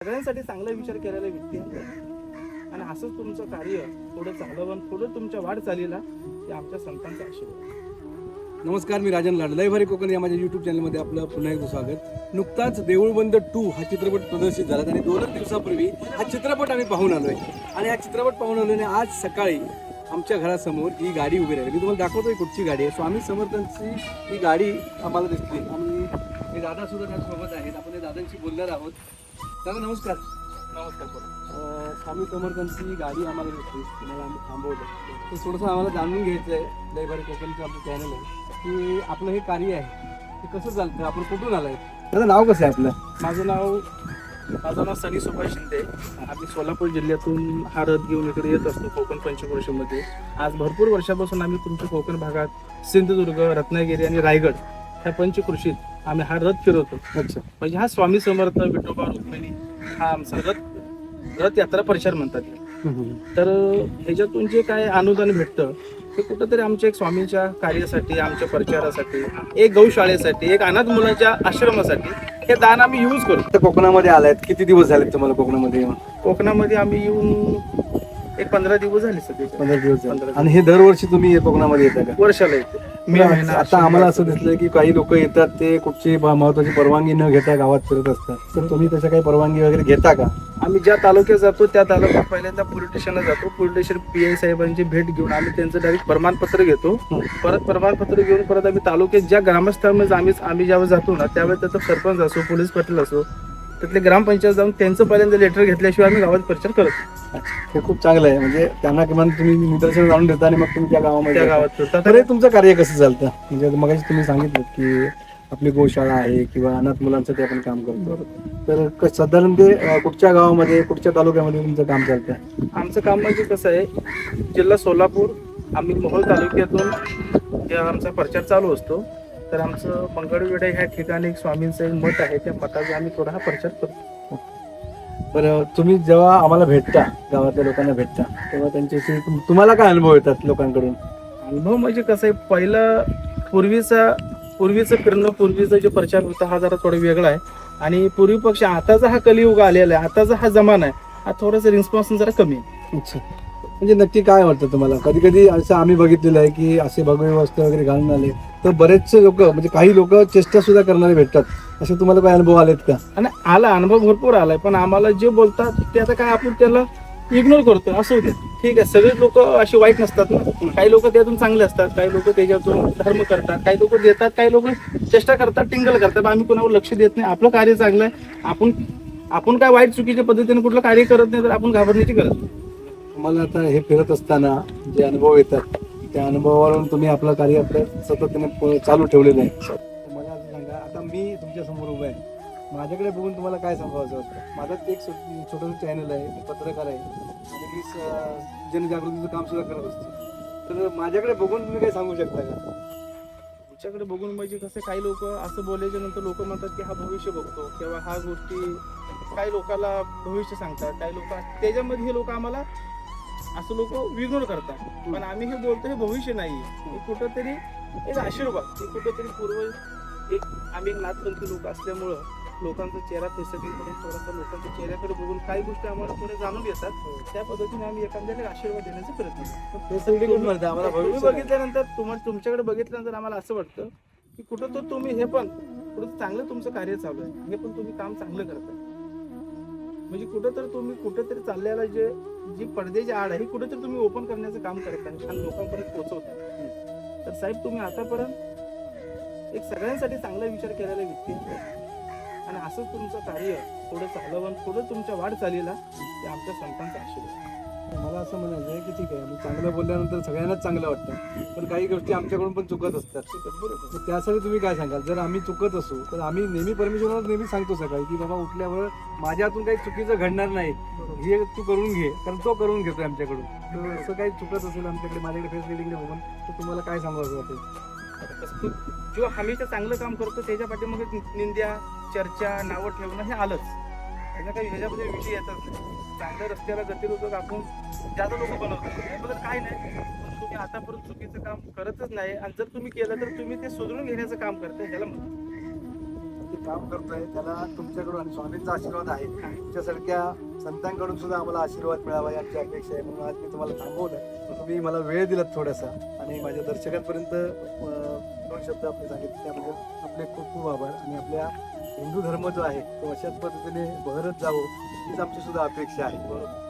सगळ्यांसाठी चांगला विचार केलेला व्यक्ती आहे आणि असंच तुमचं कार्य पुढे चालवून पुढे तुमच्या वाढ चालीला ते आमच्या संतांचा आशीर्वाद. नमस्कार, मी राजन लाड. लय भारी कोकण या माझ्या यूट्यूब चॅनलमध्ये आपलं पुन्हा एकदा स्वागत. नुकताच देऊळबंद 2 हा चित्रपट प्रदर्शित झाला आणि 2 दिवसापूर्वी हा चित्रपट आम्ही पाहून आलोय आणि हा चित्रपट पाहून आलो आणि आज सकाळी आमच्या घरासमोर ही गाडी उभी राहिली. मी तुम्हाला दाखवतोय कुठची गाडी आहे. स्वामी समर्थांची ही गाडी आम्हाला दिसली आणि हे दादा सुद्धा त्यासोबत आहेत. आपण या दादांशी बोलणार आहोत. दादा नमस्कार. नमस्कार. स्वामी समर्थांची ही गाडी आम्हाला दिसली, तुम्हाला आम्ही थांबवलं. तर थोडंसं आम्हाला जाणून घ्यायचं आहे, लय भारी कोकणचं आपलं चॅनल आहे, की आपलं हे कार्य आहे ते कसं चालतं, आपण कुठून आलाय, त्याचं नाव कसं आहे आपलं? माझं नाव सनी सुभाष शिंदे. आम्ही सोलापूर जिल्ह्यातून हा रथ घेऊन इकडे येत असतो कोकण पंचक्रोशीमध्ये. आज भरपूर वर्षापासून आम्ही तुमच्या कोकण भागात सिंधुदुर्ग, रत्नागिरी आणि रायगड ह्या पंचक्रोशीत आम्ही हा रथ फिरवतो. अच्छा, म्हणजे हा स्वामी समर्थ विठोबा रुक्मिणी हा आमचा रथ यात्रा परिसर म्हणतात. तर ह्याच्यातून जे काय अनुदान भेटतं ते कुठंतरी आमच्या एक स्वामींच्या कार्यासाठी, आमच्या प्रचारासाठी, एक गौशाळेसाठी, एक अनाथ मुलांच्या आश्रमासाठी हे दान आम्ही यूज करतो. कोकणामध्ये आलायत, किती दिवस झालेत तुम्हाला कोकणामध्ये येऊन? कोकणामध्ये आम्ही येऊन एक 15 दिवस झाले सध्या. 15 दिवस झाले. आणि हे दरवर्षी तुम्ही कोकणामध्ये येता का? वर्षाला येते. मे महिना. आता आम्हाला असं दिसलं की काही लोक येतात ते कुठची महत्वाची परवानगी न घेता गावात फिरत असतात, तर तुम्ही त्याच्या काही परवानगी वगैरे घेता का? आम्ही ज्या तालुक्यात जातो त्या तालुक्यात पहिल्यांदा पोलीस स्टेशनला जातो. पोलीस स्टेशन PI साहेबांची भेट घेऊन आम्ही त्यांचं डायरेक्ट प्रमाणपत्र घेतो. परत प्रमाणपत्र घेऊन परत आम्ही तालुक्यात ज्या ग्रामस्थांमध्ये आम्ही ज्यावेळेस जातो ना त्यावेळेस त्याचा सरपंच असो, पोलीस पाटील असो, त्यातले ग्रामपंचायत जाऊन त्यांचं पहिल्यांदा लेटर घेतल्याशिवाय आम्ही गावात प्रचार करतो. हे खूप चांगलं आहे. म्हणजे त्यांना किमान तुम्ही निदर्शन जाणून देता आणि मग तुम्ही त्या गावामध्ये फिरतात. तर हे तुमचं कार्य कसं चालतं? म्हणजे मगाशी तुम्ही सांगितलं की आपली गोशाळा आहे किंवा अनाथ मुलांसाठी आपण काम करतो, तर साधारण ते कुठच्या गावामध्ये, कुठच्या तालुक्यामध्ये तुमचं काम चालतं? आमचं काम म्हणजे कसं आहे, जिल्हा सोलापूर, आम्ही मोहोळ तालुक्यातून जेव्हा आमचा प्रचार चालू असतो तर आमचं मंगळवेढा ह्या ठिकाणी एक स्वामींचं एक मठ आहे, त्या मठाचा आम्ही थोडा हा प्रचार करतो. बरं, तुम्ही जेव्हा आम्हाला भेटता, गावातल्या लोकांना भेटता, तेव्हा त्यांच्याशी तुम्हाला काय अनुभव येतात लोकांकडून? अनुभव म्हणजे कसं आहे, पहिलं पूर्वीचं फिरणं, पूर्वीचा जो प्रचार होता हा जरा थोडा वेगळा आहे आणि पूर्वीपेक्षा आताचा हा कलियुग आलेला आहे, आताचा हा जमाना आहे, हा थोडासा रिस्पॉन्स जरा कमी आहे. अच्छा, म्हणजे नक्की काय वाटतं तुम्हाला? कधी कधी असं आम्ही बघितलेलं आहे की असे भगवे वस्त्र वगैरे घालून आले तर बरेचसे लोक, म्हणजे काही लोक चेष्टा सुद्धा करणारे भेटतात. असे तुम्हाला काय अनुभव आलेत का? आणि अनुभव भरपूर आलाय, पण आम्हाला जे बोलतात ते आता काय आपण त्याला इग्नोर करतो. असं होतं, ठीक आहे, सगळे लोक अशी वाईट नसतात ना. काही लोक त्यातून चांगले असतात, काही लोक त्याच्यातून धर्म करतात, काही लोक देतात, काही लोक चेष्टा करतात, टिंगल करतात. आम्ही कोणावर लक्ष देत नाही. आपलं कार्य चांगलं आहे. आपण काय वाईट चुकीच्या पद्धतीने कुठलं कार्य करत नाही तर आपण घाबरण्याची गरज नाही. तुम्हाला आता हे फिरत असताना जे अनुभव येतात त्या अनुभवावरून तुम्ही आपलं कार्य आपलं सातत्याने चालू ठेवलेलं आहे. मला असं सांगा, आता मी तुमच्या समोर उभा आहे, माझ्याकडे बघून तुम्हाला काय सांगावं वाटतं? माझं एक छोटंसं चॅनल आहे, मी पत्रकार आहे आणि मी जनजागृतीचं काम सुद्धा करत असतो. तर माझ्याकडे बघून तुम्ही काय सांगू शकता का? तुमच्याकडे बघून म्हणजे कसं, काही लोक असं बोलायच्या नंतर लोक म्हणतात की हा भविष्य बघतो किंवा हा गोष्टी, काही लोकांना भविष्य सांगतात, काही लोक त्याच्यामध्ये हे लोक आम्हाला असं लोक इग्नोर करतात. पण आम्ही हे बोलतो हे भविष्य नाही, हे कुठंतरी एक आशीर्वाद, हे कुठंतरी पूर्व एक आम्ही एक नाथपंथी लोक असल्यामुळं लोकांचा चेहरा फेसटिंग करून थोडासा लोकांच्या चेहऱ्याकडे बघून काही गोष्टी आम्हाला पुढे जाणून येतात. त्या पद्धतीने आम्ही एखाद्याला आशीर्वाद देण्याचा प्रयत्न करतो. तुम्ही बघितल्यानंतर तुमच्याकडे बघितल्यानंतर आम्हाला असं वाटतं की कुठं तर तुम्ही हे पण कुठं चांगलं तुमचं कार्य चालू आहे, हे पण तुम्ही काम चांगलं करताय. म्हणजे कुठंतरी चाललेला जी पडद्याची आड आहे कुठेतरी तुम्ही ओपन करण्याचं काम करताय आणि लोकांपर्यंत पोहोचवताय. तर साहेब, तुम्ही आतापर्यंत एक सगळ्यांसाठी चांगला विचार केलेला व्यक्ती आहे आणि असंच तुमचं कार्य पुढे चालवून पुढे तुमच्या वाढ चालीला ते आमच्या संतांचा आशीर्वाद. मला असं म्हणायचं आहे की ठीक आहे, मी चांगलं बोलल्यानंतर सगळ्यांनाच चांगलं वाटतं, पण काही गोष्टी आमच्याकडून पण चुकत असतात. बरोबर. तर त्यासाठी तुम्ही काय सांगाल? जर आम्ही चुकत असू तर आम्ही नेहमी परमेश्वराला नेहमी सांगतो सकाळी की बाबा उठल्यावर माझ्या हातून काही चुकीचं घडणार नाही, हे तू करून घे, कारण तो करून घेतोय आमच्याकडून. तर असं काही चुकत असेल आमच्याकडे, माझ्याकडे फेस रिडिंग बघून, तर तुम्हाला काय सांगावं वाटेल? जो हमेशा चांगलं काम करतो त्याच्या पाठीमागे निंद्या, चर्चा, नावं ठेवणं हे आलंच. ह्याच्यामध्ये विषय येतच नाही. चांगल्या रस्त्याला गतिरोधक आपण जास्त लोक बनवतात, त्याबद्दल काय नाही. तुम्ही आतापर्यंत चुकीचं काम करतच नाही आणि जर तुम्ही केलं तर तुम्ही ते सुधारून घेण्याचं काम करताय, ह्याला म्हणतात. काम करतोय त्याला तुमच्याकडून आणि स्वामींचा आशीर्वाद आहे तुमच्यासारख्या संतांकडून सुद्धा आम्हाला आशीर्वाद मिळावा याची अपेक्षा आहे. म्हणून आज मी तुम्हाला थांबवलं, तुम्ही मला वेळ दिलात थोडासा आणि माझ्या दर्शकांपर्यंत 2 शब्द आपले सांगितले त्याबद्दल आपले खूप खूप आभार. आणि आपल्या हिंदू धर्म जो आहे तो अशाच पद्धतीने बहरत जावं हीच आमची सुद्धा अपेक्षा आहे.